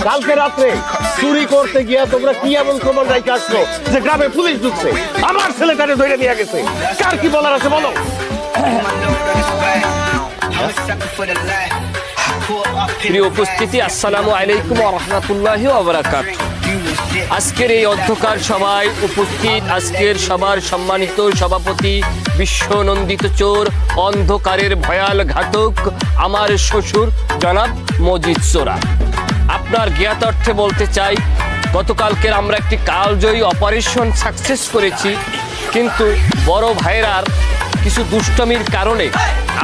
কালকে রাত্রে চুরি করতে গিয়া তোমরা কি এমন খবর রাইতে আসলো যে গ্রামে পুলিশ ঢুকছে, আমার ছেলেটাকে ধরে নিয়ে গেছে? কার কি বলার আছে বলো? প্রিয় উপস্থিতি, আসসালামু আলাইকুম ওয়া রাহমাতুল্লাহি ওয়া বারাকাতুহু। আজকের এই অধ্যকার সভায় উপস্থিত আজকের সবার সম্মানিত সভাপতি, বিশ্বনন্দিত চোর, অন্ধকারের ভয়াল ঘাতক আমার শ্বশুর জনাব মজিদ চোরা। আপনার জ্ঞাতার্থে বলতে চাই, গতকালকের আমরা একটি কালজয়ী অপারেশন সাকসেস করেছি, কিন্তু বড় ভাইরার কিছু দুষ্টমির কারণে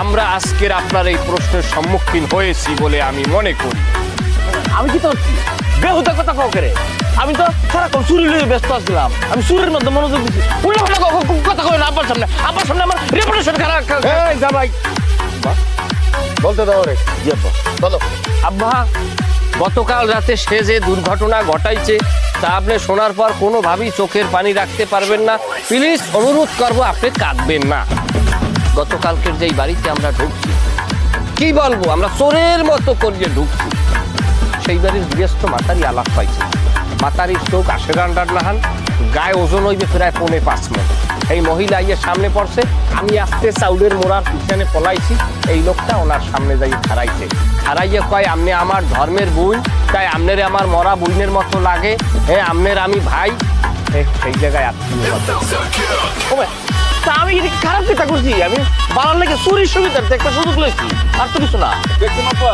আমরা আজকের আপনার এই প্রশ্নের সম্মুখীন হয়েছি বলে আমি মনে করি। আমি কি তোর বেহুদা কথা কাউ করে? আমি তো সারাক্ষণ চুরি লইয়ে ব্যস্ত আসছিলাম, আমি চুরির মধ্যে মনোযোগ দিচ্ছি। উল্টো কথা কই না আব্বার সামনে, আব্বার সামনে আমার রেপুটেশন খারাপ। এই জামাই, বলতে দাও রে। জি আব্বা, বলো। আব্বা, গতকাল রাতে সে যে দুর্ঘটনা ঘটাইছে তা আপনি শোনার পর কোনোভাবেই চোখের পানি রাখতে পারবেন না। প্লিজ অনুরোধ করবো, আপনি কাঁদবেন না। গতকালকের যেই বাড়িতে আমরা ঢুকছি, কি বলবো, আমরা চোরের মতো করিয়ে ঢুকছি, সেই বাড়ির গৃহস্থ মাতারি আলাপ পাইছে। মাতারির চোখ আশের আন্ডার নাহান, গায়ে ওজন হইবে প্রায় 4.5 মণ। এই মহিলা ইয়ে সামনে পড়ছে, আমি আস্তে চাউলের মোড়ার পিছনে পলাইছি, এই লোকটা ওনার সামনে যাই খাড়াইছে। খাড়াইয়ে কয়, আপনি আমার ধর্মের বোন, তাই আপনারে আমার মরা বোনের মতো লাগে, হ্যাঁ আপনার আমি ভাই। সেই জায়গায় আত্মীয় তা আমি কি খারাপ চিন্তা করছি? আমি বাড়ার লেগে চুরির সুবিধার একটা সুযোগ লইছি, আর তো কিছু না। দেখুন আপা,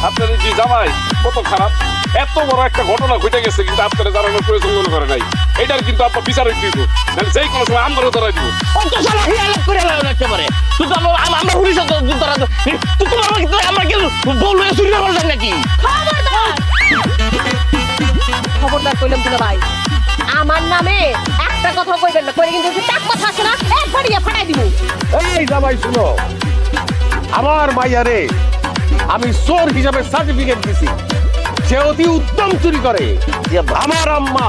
আপনার এই যে জামাই কত খারাপ, এত বড় একটা ঘটনা ঘটে গেছে কিন্তু আপনারা জানানোর প্রয়োজন মনে করে নাই। এটার কিন্তু আপনার বিচার দিব, নাহলে যেই কোনো সময় আমরাও ধরা দিব। অত সারা হিয়ালাপ করে লাগতে পারে। তুই তো আমরা পুলিশ ধরা, তুই তো আমরা কি বলবো চুরি করবার যাই নাকি? খবরদার কইলাম দুলা ভাই, আমার নামে একটা কথা কইবেন না, কইলে কিন্তু টাক কথা আছে না, একবার ইয়া ফাটাই দিব। এই জামাই শুনো, আমার মাইয়ারে আমি চোর হিসাবে সার্টিফিকেট দিছি, সে অতি উত্তম চুরি করে। আমার আম্মা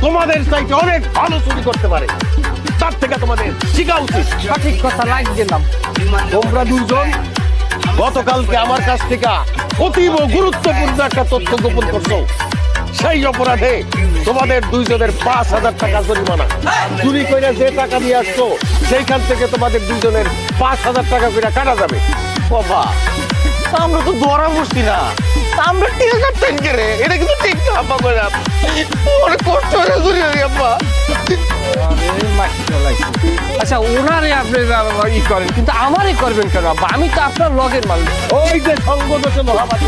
তোমাদের চাইতে অনেক ভালো চুরি করতে পারে, তার থেকে তোমাদের শিখা উচিত। সঠিক কথা লাগছে না। তোমরা দুজন গতকালকে আমার কাছ থেকে অতীব গুরুত্বপূর্ণ একটা তথ্য গোপন করছো, সেই অপরাধে তোমাদের দুইজনের 5,000 টাকা জরিমানা। চুরি করে যে টাকা নিয়ে আসছো সেইখান থেকে তোমাদের দুইজনের 5,000 টাকা করে কাটা যাবে। বাবা, তা আমরা তো ধরা পড়ছি না, তা আমরা টিকা কাটতেন কে রে? এটা কিন্তু ঠিক না আব্বা, করে অনেক কষ্ট হয়ে চুরি হয়ে আব্বা। আচ্ছা, ওনারে আপনি ই করেন, কিন্তু আমারই করবেন কেন আব্বা? আমি তো আপনার লগের মানুষ। ওই যে সঙ্গদোষে মহাবাদী